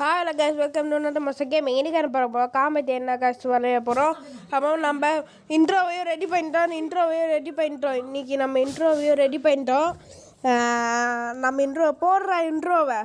Hello guys, welcome to another must game. இன்னைக்கு என்ன பார்க்க போகிறோம்? காமெடி என்ன கைஸ் வரைய போகிறோம். அப்புறம் நம்ம இன்ட்ரோவையும் ரெடி பண்ணிட்டோம். இன்றைக்கி நம்ம இன்ட்ரோவையும் ரெடி பண்ணிட்டோம். நம்ம இன்ட்ரோ போடுற இன்ட்ரோவை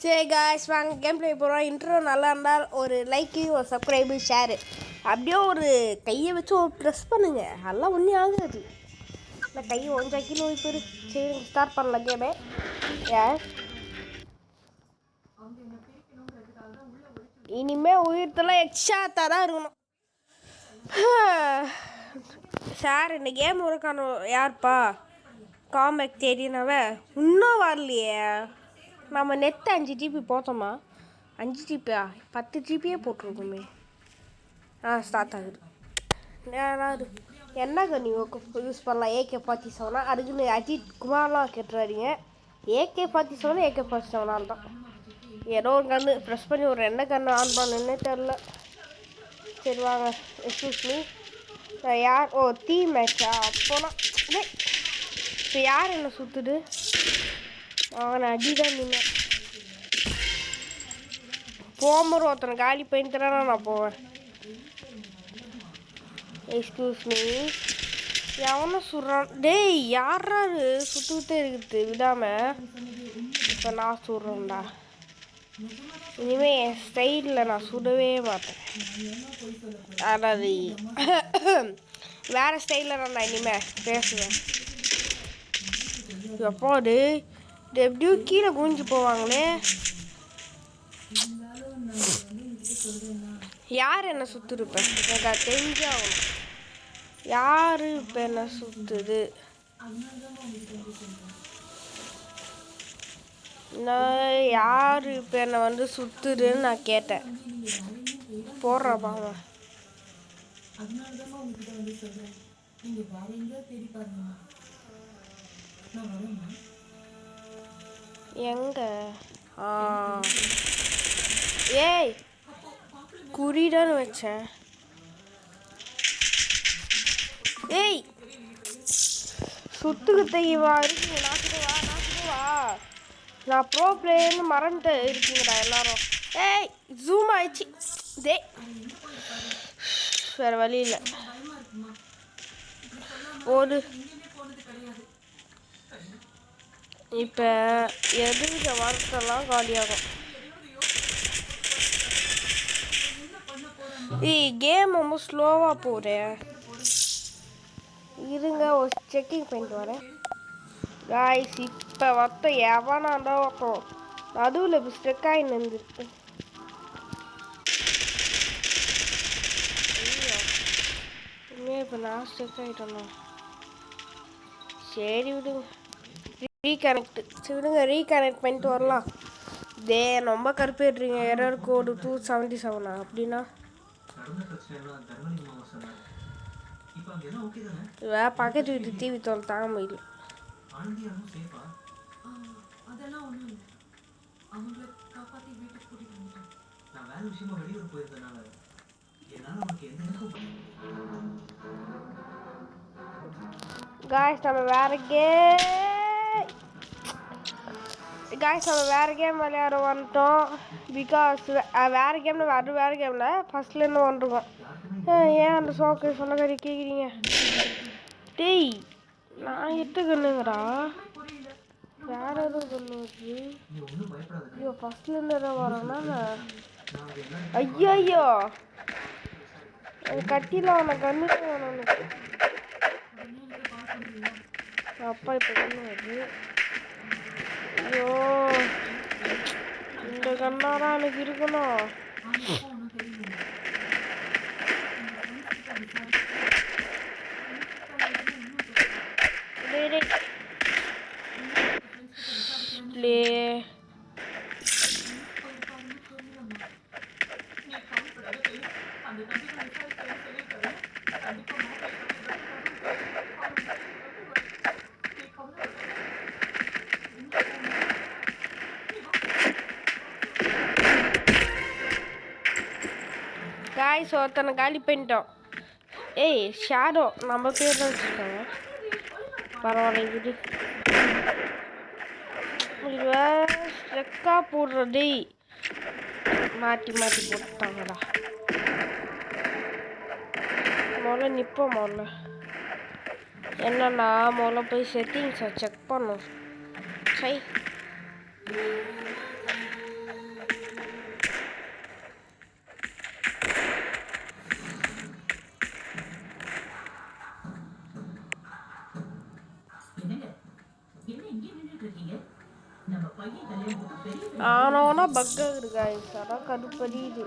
சரி காய்ஸ், வாங்க கேம் ப்ளே போகிறோம். இன்ட்ரோ நல்லா இருந்தால் ஒரு லைக்கு, ஒரு சப்ஸ்கிரைபு, ஷேரு அப்படியே ஒரு கையை வச்சு ஒரு ப்ரெஸ் பண்ணுங்க. அதெல்லாம் ஒன்றும் ஆகுது. இல்லை கையை ஒன்றா கிலோ போயிரு. சரி, ஸ்டார்ட் பண்ணலாம் கேமே. இனிமேல் உயிர்த்தெல்லாம் எக்ஸ்ட்ரா தான் இருக்கணும். சார், இந்த கேம் ஒருக்கான யார்ப்பா காம்பேக் தெரியினவ இன்னும் வரலையே. நம்ம நெட்டு 5 GB போட்டோமா? 5 ஜிபியா? 10 ஜிபியே போட்டிருக்கோமே. ஸ்டார்ட் ஆகுது. என்ன கண்ணி யூஸ் பண்ணலாம்? AK-47 அதுக்குன்னு அஜித் குமார்லாம் கேட்டுறாதீங்க. AK-47 தான். ஏதோ ஒரு கன்று ப்ரெஸ் பண்ணி ஒரு என்ன கன்று ஆன் பண்ணுன்னே தெரில. சரி வாங்க. எக்ஸ்கூஸ் மீ, யார்? டீ மேட்சா? அப்போனா இப்போ யார் என்ன சுற்றுது? அவனை அடிதான் நின்று போகும்போது ஒருத்தனை காலி பண்ணிட்டுனா நான் போவேன். எக்ஸ்கியூஸ் மீ, எவனை சுடுறான்? டேய், யாராரு சுட்டுக்கிட்டே இருக்குது விடாமல்? இப்போ நான் சுடுறேன்டா. இனிமேல் என் ஸ்டைலில் நான் சுடவே மாட்டேன். அதாவது வேறு ஸ்டைலில் நான் இனிமேல் பேசுவேன். எப்போது எப்படியும் கீழே குனிஞ்சு போவாங்களே. யார் என்ன சுற்றுருப்பேன்? எனக்கு அது தெரிஞ்சாகணும். யார் இப்போ என்ன சுற்றுது? நான் யார் இப்போ என்னை வந்து சுற்றுதுன்னு நான் கேட்டேன். போடுறப்பா எங்க? ஏய், குறிடான்னு வச்சேன். ஏய், சுத்துக்கு தெய்வா இருக்கீங்க. நாட்டுக்கு வா. நான் ப்ரோ பிளேயர்னு மறந்துட்டு இருக்கீங்கடா எல்லாரும். ஏய், ஜூம் ஆயிடுச்சு. வேறு வழி இல்லை. இப்போ எதுங்க வரத்தெல்லாம் காலியாகும். கேம் ரொம்ப ஸ்லோவாக போகிறேன். இருங்க, ஒரு செக்கிங் பண்ணிட்டு வரேன். காய்ஸ், இப்போ எவனாண்டா வைப்போம். நடுவில் இப்போ ஸ்ட்ரெக் ஆகி நின்றுருக்கு. இப்போ நான் ஸ்ட்ரெக் ஆகிட்டோண்ணா. சரி விடுங்க, ரீகனெக்ட் பண்ணிட்டு வரலாம். ரொம்ப கருப்பேட்றீங்க. எரர் கோடு 277 அப்படின்னா பக்கத்து வீட்டு டிவி தோல் தாங்க முடியல. காய்ஸ், நம்ம வேறு கேம் விளையாட வந்துட்டோம். பிகாஸ் வேறு கேமில் ஃபஸ்ட்லேருந்து வந்துருக்கோம். ஏன் அந்த சோக்கு சொன்ன கறி கேட்குறீங்க? டேய், நான் கண்ணுங்கடா. வேறு எதுவும் கண்ணு வருது. ஐயோ, ஃபஸ்ட்லேருந்து எதாவது வரோன்னா ஐயோ கட்டியில் அவனை கண்ணு வேணும். அப்பா இப்போ கண்ணு வருது. ஐயோ, இந்த கண்ணாதான் எனக்கு இருக்கணும். காய்ஸ் ஒருத்தனை காலி பண்ணிட்டோம். ஏய் ஷேடோ நம்ம பேர் தான் வச்சுருக்காங்க. பரவாயில்ல இது ஸ்ட்ரெக்கா போடுறதே மாற்றி மாற்றி போட்டாங்கடா. முதல்ல நிற்போம். முதல்ல என்னன்னா முதல்ல போய் செட்டிங்ஸை செக் பண்ணும். சரி ஆனோனா பக் ஆகுது காய்ஸ். அதான் கடுப்படியுது.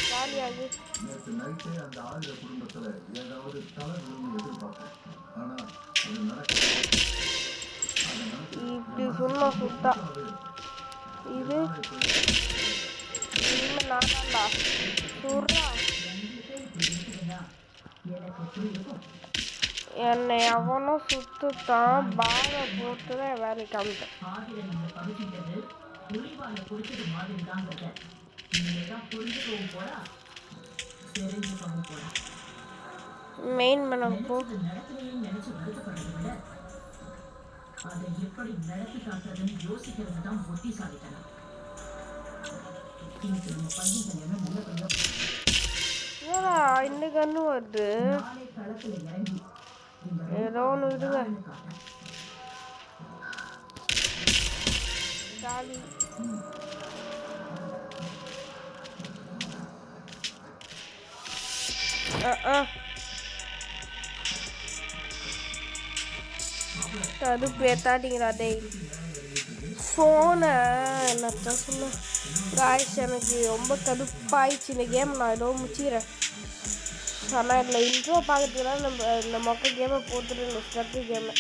ஜாலியாகு இப்படி சொன்னா சுத்தா இது இனிமே நான்டா சுர்ரா. என்னை எவனும் சுத்துத்தான் பாலை போட்டுதான் வேலைக்கு காமிட்டேன். மெயின் பண்ண போ. ஏடா இந்த கண்ணு வருது. ஏதோ ஒன்று விடுங்க. ஜாலி கடுப்பு ஏத்தாட்டிங்களா டேய் ஃபோனை. என்னத்தான் சொல்ல காய்ஸ், எனக்கு ரொம்ப கடுப்பாயிடுச்சு இந்த கேம். நான் ஏதோ முடிச்சுக்கிறேன். ஆனால் இதில் இன்ட்ரோ பார்க்கறதுக்குலாம் நம்ம இந்த மொக்க கேமை போட்டுட்டு இந்த ஸ்ட்ரக்கு கேமை